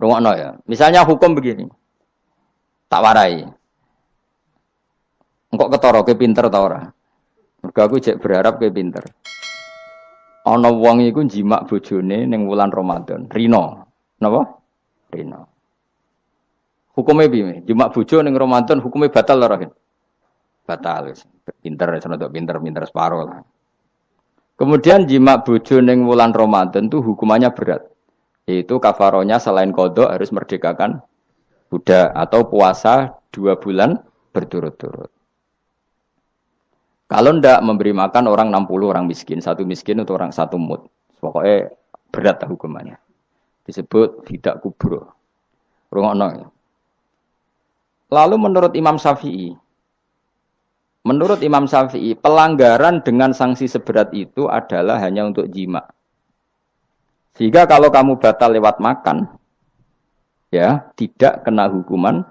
Rungokno ya. Misalnya hukum begini. Tak warai. Engkok ketara ke pinter ta ora? Mergo aku jek berharap ke pinter. Ana wong iku njimak bojone ning wulan Ramadan. Rino. Napa? Rino. Hukume piye? Njimak bojo ning Ramadan hukume batal ora? Batal wis. Pinter senodok pinter separo lah. Kemudian jimak bojo ning wulan Ramadan tuh hukumannya berat. Yaitu kafaronya selain kodok harus merdekakan budak atau puasa 2 bulan berturut-turut. Kalau ndak memberi makan orang 60 orang miskin, satu miskin untuk orang satu mud. Pokoknya berat hukumannya. Disebut tidak kubro. Rungokno. Lalu menurut Imam Syafi'i, pelanggaran dengan sanksi seberat itu adalah hanya untuk jima. Sehingga kalau kamu batal lewat makan, ya tidak kena hukuman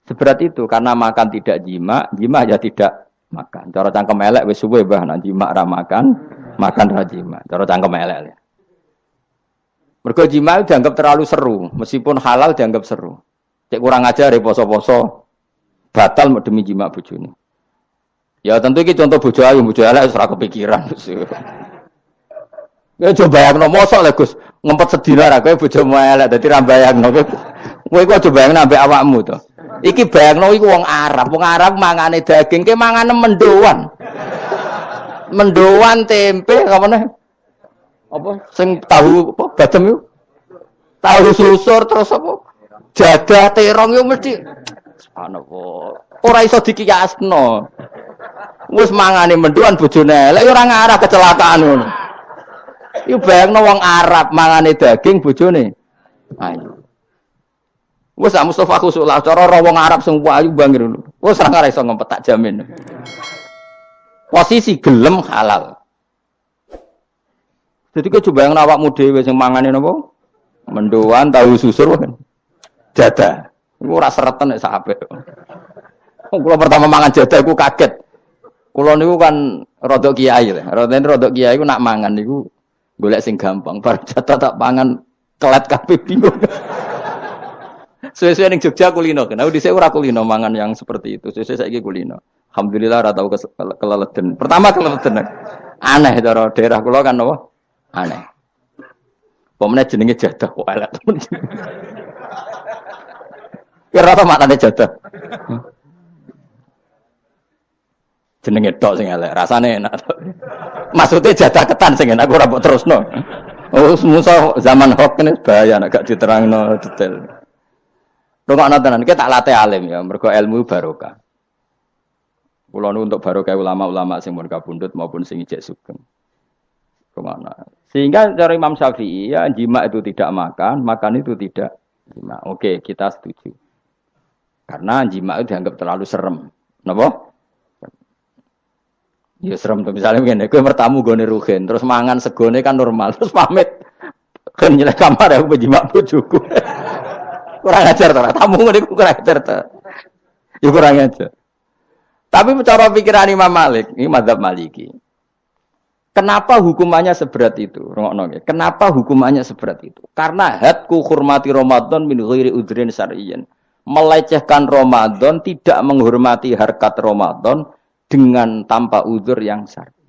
seberat itu. Karena makan tidak jima, jima aja tidak makan. Cara cangkem elek wis suwe bah nek jima ra makan, makan ra jima. Cara cangkem elek. Mergo jima dianggap terlalu seru, meskipun halal dianggap seru. Cek kurang ajar poso-poso batal demi jima bojone. Ya tentu iki contoh bojo ayu, bojo elek wis ora kepikiran. Ya coba bayangno mosok lho Gus, ngempet sedina ra kowe bojomu elek dadi ra bayangno. Kowe kok coba bayangno ambek awakmu to. Iki bayangno iku wong Arab mangane daging, ke mangane mendoan. Mendoan tempe apa meneh? Apa sing tahu apa badem iku? Tahu susur terus apa? Jadah terong yo mesti subhanallah. Ora iso dikiyasno. Wis mangane mendoan bojone elek ora ngarah kecelakaan ngono. Iku bayangno wong Arab mangane daging bojone ayu. Wes Mustafa khusuk lah cara wong Arab sing ayu bangir. Wes ora ngarep iso ngempet tak jamin. Posisi gelem halal. Jadi kok coba yang awakmu dhewe sing mangane napa? Mendoan tahu susur kan. Jadah. Iku ora sereten nek sak apik. Kula pertama mangan jadah iku kaget. Kula niku kan rada kiai lho. Rada kiai iku nak mangan niku golek sing gampang. Bar jadah tak pangan kelet kabeh bingung. Sesuai ning Jogja kulino kan. Aku dhisik ora kulino mangan yang seperti itu. Sesuai saiki kulino. Alhamdulillah ora tau keleleden. Pertama keleleden. Aneh cara daerah kula kan apa? Aneh. Pomene jenenge jadah kok elek temen. Kira apa maknane jadah? Jenenge tok sing elek, rasane enak. Maksudnya jadah ketan sing enak ora mbok terusno. Oh, musuh zaman hoax ini bahaya nek gak diterangno detail. Rungokno tenan, kita tak latih alim ya, mergo ilmu barokah. Kula nu untuk barokah ulama-ulama sing mun kabundut maupun sing ijek sugeng. Rungokno. Sehingga cara Imam Syafi'i ya jima itu tidak makan itu tidak jima. Oke, kita setuju. Karena jima itu dianggap terlalu serem. Napa? Ya serem tuh misalnya begini, kowe bertamu gone rugen, terus mangan segone kan normal, terus pamit. Kan nyelek kamar aku penjimak bojoku. Kurang ajar ta, tamu ngene kurang ajar ta. Ya kurang ajar. Tapi cara pikiran Imam Malik, ini mazhab Maliki. Kenapa hukumannya seberat itu? Rungokno nggih. Kenapa hukumannya seberat itu? Karena hadku hurmati Ramadan min ghairi udhrin syar'iyyin. Melecehkan Ramadan, tidak menghormati harkat Ramadan dengan tanpa udzur yang syar'i.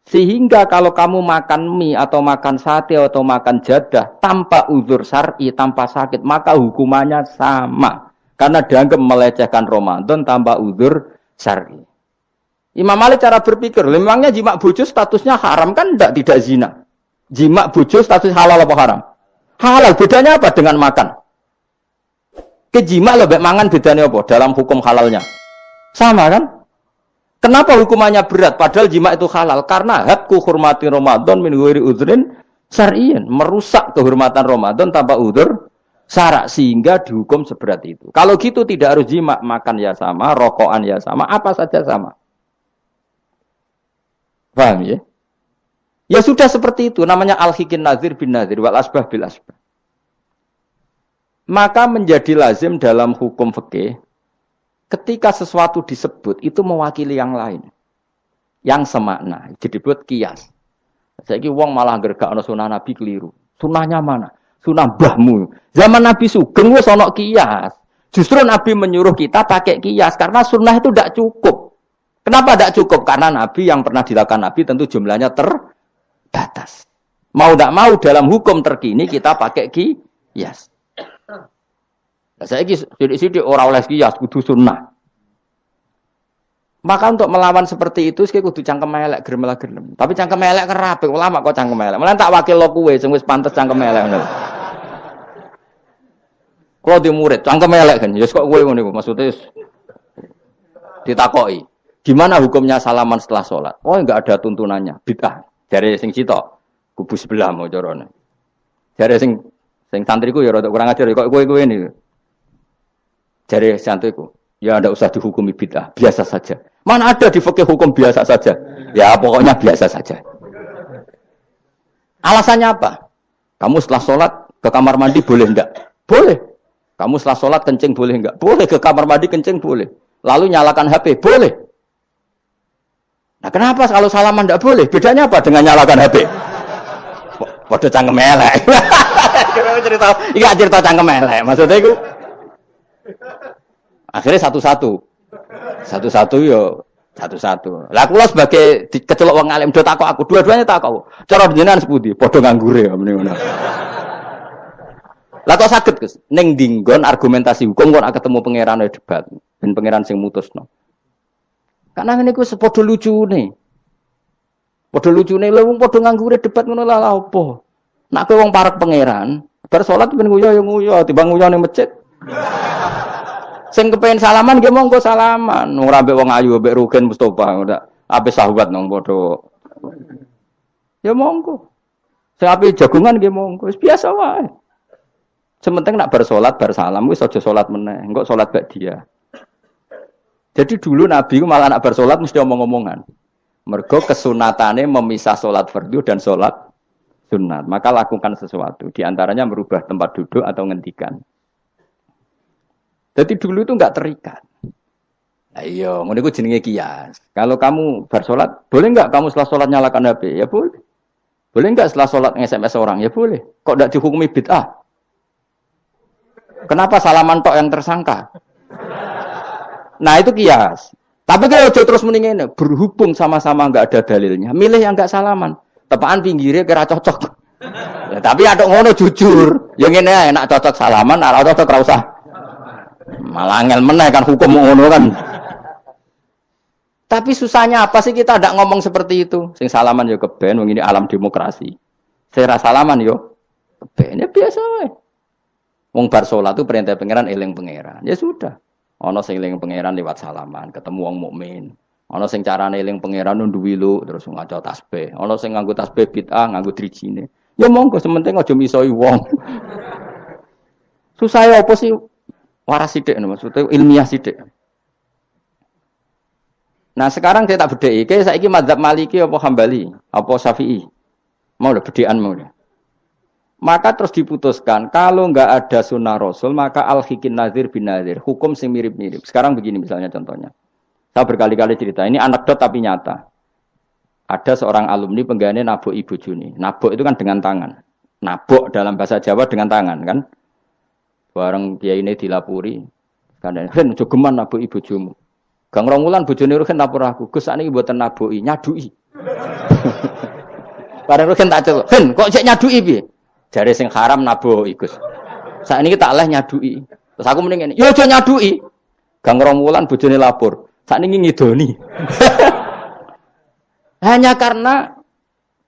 Sehingga kalau kamu makan mie atau makan sate atau makan jadah tanpa udzur syar'i, tanpa sakit, maka hukumannya sama. Karena dianggap melecehkan Ramadan tanpa udzur syar'i. Imam Malik cara berpikir, memangnya jima bojo statusnya haram kan tidak zina. Jima bojo status halal apa haram? Halal, bedanya apa dengan makan? Kejima lebih mangan bedanya apa dalam hukum halalnya? Sama kan? Kenapa hukumannya berat padahal jima itu halal? Karena hadku hurmati Ramadan min ghairi udzrin syar'iyyin, merusak kehormatan Ramadan tanpa udzur syara' sehingga dihukum seberat itu. Kalau gitu tidak harus jima, makan ya sama, rokokan ya sama, apa saja sama. Paham ya? Ya sudah seperti itu, namanya al-hikin nazir bin nazir wal asbah bil asbah. Maka menjadi lazim dalam hukum fikih ketika sesuatu disebut itu mewakili yang lain. Yang semakna, disebut kias. Saiki wong malah gergakno sunah Nabi keliru. Sunahnya mana? Sunah mbahmu. Zaman Nabi Sugeng wis ana kias. Justru Nabi menyuruh kita pakai kias karena sunnah itu tidak cukup. Kenapa tidak cukup? Karena Nabi yang pernah dilakukan Nabi tentu jumlahnya terbatas. Mau tidak mau dalam hukum terkini kita pakai kias. Nah, saya sidik-sidik orang oleh kias kudu sunnah. Maka untuk melawan seperti itu saya kudu cangkem elek gerem. Tapi cangkem elek kerape ulama kok cangkem elek. Malah tak wakil lo kuwe sing wis pantes cangkem elek ngono. Kalau di murid, cangkem elek kan, ya kok gue ngono maksudnya ditakoki. Gimana hukumnya salaman setelah sholat? Oh enggak ada tuntunannya, bid'ah. Dari sing cito, kubu sebelah mau corone. Dari sing santriku ya rada kurang ajar kok gue ini. Dari santriku, ya ndak usah dihukumi bid'ah, biasa saja. Mana ada di fikih hukum biasa saja? Ya pokoknya biasa saja. Alasannya apa? Kamu setelah sholat ke kamar mandi boleh enggak? Boleh. Kamu setelah sholat kencing boleh enggak? Boleh. Ke kamar mandi kencing boleh. Lalu nyalakan HP? Boleh. Nah kenapa kalau salaman enggak boleh? Bedanya apa dengan nyalakan HP? Waduh cangkem elek. Iya cerita cangkem elek. Maksudnya itu akhirnya satu-satu yo satu-satu. Lah kula sebagai kecelok wong alim do takok aku, dua-duanya takok. Cara jenengan sepundi? Padha nganggure ya mrene ngono. Lah kok saged Gus ning dinggon argumentasi hukum kok ketemu pangeran debat ben pangeran sing mutusno. Karena ngene iku sepodo lucune. Padha lucune lho wong padha nganggure debat ngono lha opo. Nek kowe wong parek pangeran, bar salat ben nguyo ya nguyo, timbang nguyo ning masjid. Sing kepengin salaman nggih monggo salaman. Ora mbek wong ayu mbek Rugen Mustofa ndak ape sahabat nang padha. Ya monggo. Sing ape jagungan nggih monggo, wis biasa wae. Sementing nak bersolat bersalam wis aja salat meneh, engko salat ba'diyah. Jadi dulu Nabi malah nak bersolat mesti omong-omongan. Mergo kesunatane memisah salat fardu dan salat sunat. Maka lakukan sesuatu, di antaranya merubah tempat duduk atau ngendikan. Jadi dulu itu enggak terikat. Nah, iya, ngono iku jenenge kias. Kalau kamu bersolat, boleh enggak kamu setelah salat nyalakan HP? Ya boleh. Boleh enggak setelah salat nge-SMS orang? Ya boleh. Kok enggak dihukumi bid'ah? Kenapa salaman tok yang tersangka? Nah itu kias. Tapi kalau terus mendingin berhubung sama-sama nggak ada dalilnya, milih yang nggak salaman. Tepaan pinggirnya kira cocok. Ya, tapi ada ngono jujur. Yang ini enak cocok salaman, ala cocok rausah. Malah angel meneh kan hukum ngono kan. Tapi susahnya apa sih kita tidak ngomong seperti itu? Sing salaman yo keben, wong ini alam demokrasi. Saya salaman yo keben ya biasa wae. Wong bar salat itu perintah pangeran eling pangeran. Ya sudah. Ana sing eling pangeran lewat salaman, ketemu wong mukmin. Ana sing carane eling pangeran nduwi lu terus ngaca tasbih. Ana sing nganggo tasbih bid'ah, nganggo drijine. Ya monggo sementing aja misoi wong. Susah ya apa sih? Waras sithik maksudnya ilmiah sithik. Nah, sekarang saya tak bedheki, kayak saiki mazhab Maliki apa Hambali, apa Syafi'i. Mau udah bedhekan mau udah. Maka terus diputuskan, kalau enggak ada sunnah Rasul, maka al-hikin nazir bin nazir. Hukum sing mirip-mirip. Sekarang begini misalnya contohnya. Saya berkali-kali cerita, ini anekdot tapi nyata. Ada seorang alumni penggaweane nabok ibu Juni. Nabok itu kan dengan tangan. Nabok dalam bahasa Jawa dengan tangan kan. Bareng kiai ini dilapuri. Kan hen jogeman nabok ibu bojomu. Gang rong wulan bojone Ruhin lapor aku, Gus sakniki mboten naboki, nyaduki. Bareng Ruhin tak celuk, "Hen, kok cek nyaduki piye?" Jare sing haram naboki, Gus. Sakniki tak leh nyaduki. Terus aku mending ngene, "Ya aja nyaduki." Gang rong wulan bojone lapor, sakniki ngidoni. Hanya karena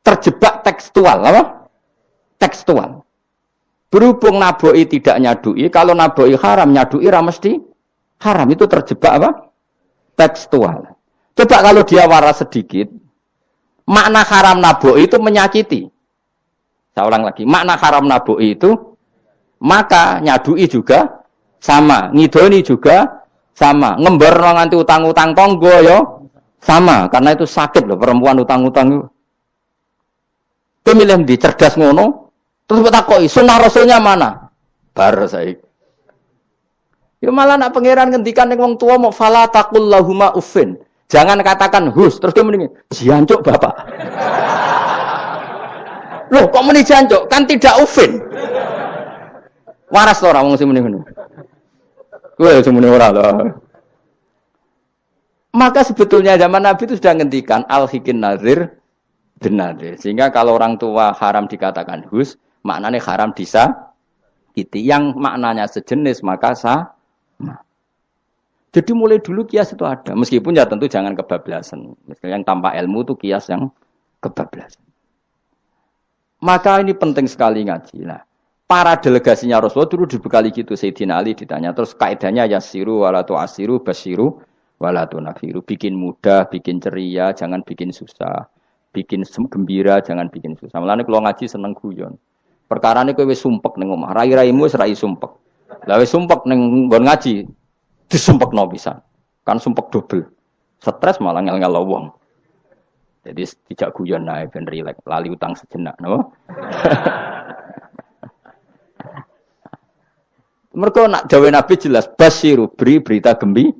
terjebak tekstual, apa? Tekstual. Berhubung naboki tidak nyaduki, kalau naboki haram nyaduki ra mesti haram, itu terjebak apa? Tekstual. Coba kalau dia waras sedikit, makna haram naboki itu menyakiti. Saya ulang lagi, makna haram naboki itu maka nyadui juga sama, ngidoni juga sama, ngember nganti utang-utang tonggo yo sama, karena itu sakit loh perempuan utang-utang. Pemilih di cerdas ngono, terus bertakoi sunnah rasulnya mana? Bar saiki. Ya malah nak pangeran ngendikan ning wong tua mau fala taqul lahuma uffin. Jangan katakan hus, terus dia mendingin jancuk bapak. Loh, kok meni jancuk? Kan tidak uffin. Waras to ora wong sing muni ngono. Kowe sing muni ora lho. Maka sebetulnya zaman Nabi itu sudah ngendikan al-hikin nazir benadir. Sehingga kalau orang tua haram dikatakan hus, maknanya haram disakiti. Yang maknanya sejenis maka sama. Jadi mulai dulu kias itu ada. Meskipun ya tentu jangan kebablasan. Misalnya yang tanpa ilmu itu kias yang kebablasan. Maka ini penting sekali ngaji. Nah, para delegasinya Rasulullah dulu dibekali gitu. Sayyidina Ali ditanya. Terus kaidahnya yasiru walatu asiru basiru walatu nafiru. Bikin mudah, bikin ceria, jangan bikin susah. Bikin gembira, jangan bikin susah. Mulane kalau ngaji seneng guyon. Perkara ini kowe wis sumpek ning omah. Rai-raimu wis rai sumpek. Lah wis sumpek ning nggon ngaji. Disumpekno pisan. Kan sumpek dobel. Stres malah ngel-ngel wong. Jadi tidak guyon nae ben rileks, lali utang sejenak, no. Mergo nak dawe Nabi jelas basiru beri berita gembira.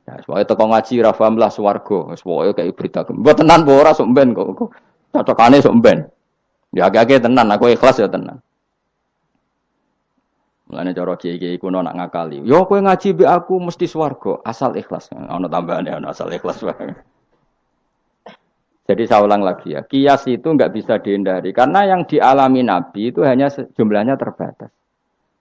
Ya, pokoke teko ngaji ra paham lah swarga. Wis pokoke kaya berita gembira. Mbok tenan apa ora sok mben kok. Cocokane sok mben. Ya agak-agak tenan, aku ikhlas ya tenan. Mulane cara kiai-kiai kuno nak ngakali. Yo kowe ngaji mbek aku mesti swarga, asal ikhlas. Ana tambahane ana asal ikhlas wae. Jadi saya ulang lagi ya, kias itu enggak bisa dihindari karena yang dialami Nabi itu hanya jumlahnya terbatas.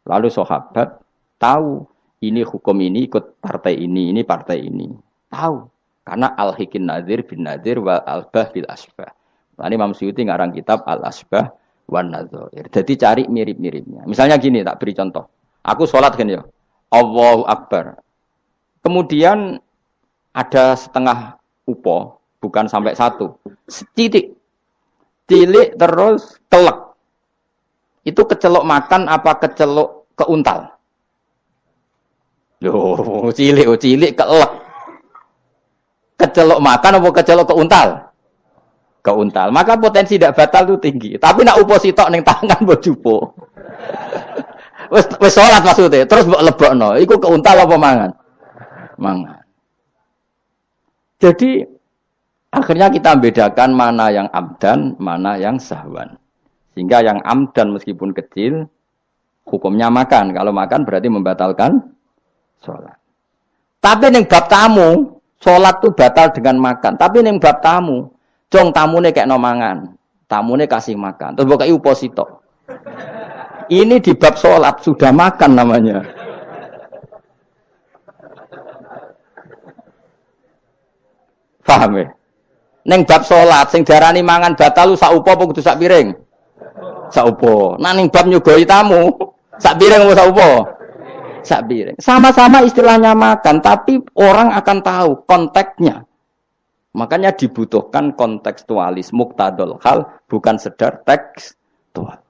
Lalu sahabat tahu ini hukum ini ikut partai ini partai ini. Tahu karena al-hikin nazir bin nazir wal albah bil asbah. Tadi Imam Suyuti ngarang kitab al-asbah wan nadzair. Jadi cari mirip-miripnya. Misalnya gini, tak beri contoh. Aku sholat kan ya. Allahu Akbar. Kemudian ada setengah upo, bukan sampai satu. Titik. Cilik terus telek. Itu kecelok makan apa kecelok keuntal? Loh, cilik kelek. Kecelok makan apa kecelok keuntal? Keuntal. Maka potensi tidak batal itu tinggi. Tapi nak upo sitok ning tangan mbok jupo. Wis salat maksudnya, terus mbok lebokno. Iku keuntal apa mangan? Mangan. Jadi akhirnya kita bedakan mana yang amdan, mana yang sahwan. Sehingga yang amdan meskipun kecil hukumnya makan. Kalau makan berarti membatalkan salat. Tapi ning bab tamu, salat itu batal dengan makan. Tapi ning bab tamu jong tamune kayak nomangan, tamune kasih makan. Terus bukai uposito. Ini di bab sholat sudah makan namanya. Paham ya? Neng bab sholat, sing darani mangan batal lu sak upo apa kudu sak piring? Sak upo. Nah neng bab nyugoi tamu, sak piring apa sak upo? Sak piring. Sama-sama istilahnya makan, tapi orang akan tahu konteksnya. Makanya dibutuhkan kontekstualis muktadul hal, bukan sedar tekstual.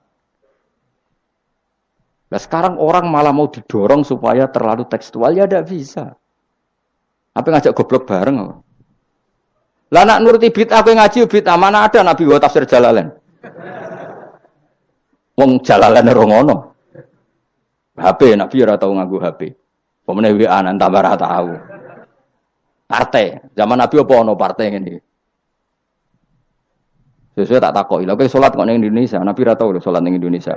Nah sekarang orang malah mau didorong supaya terlalu tekstual, ya tidak bisa. Apa ngajak goblok bareng? Lah nak nuruti bid'ah kowe ngaji bid'ah, mana ada Nabi wa tafsir Jalalain. Wong Jalalain ora ngono. HP Nabi ora tau nganggo HP. Pemene WA nang tambah ora tau. Partai, zaman Nabi apa ono partai ngene. Sesuai tak takoki. Lha kowe salat kok ning Indonesia, Nabi ra tau lho salat ning Indonesia.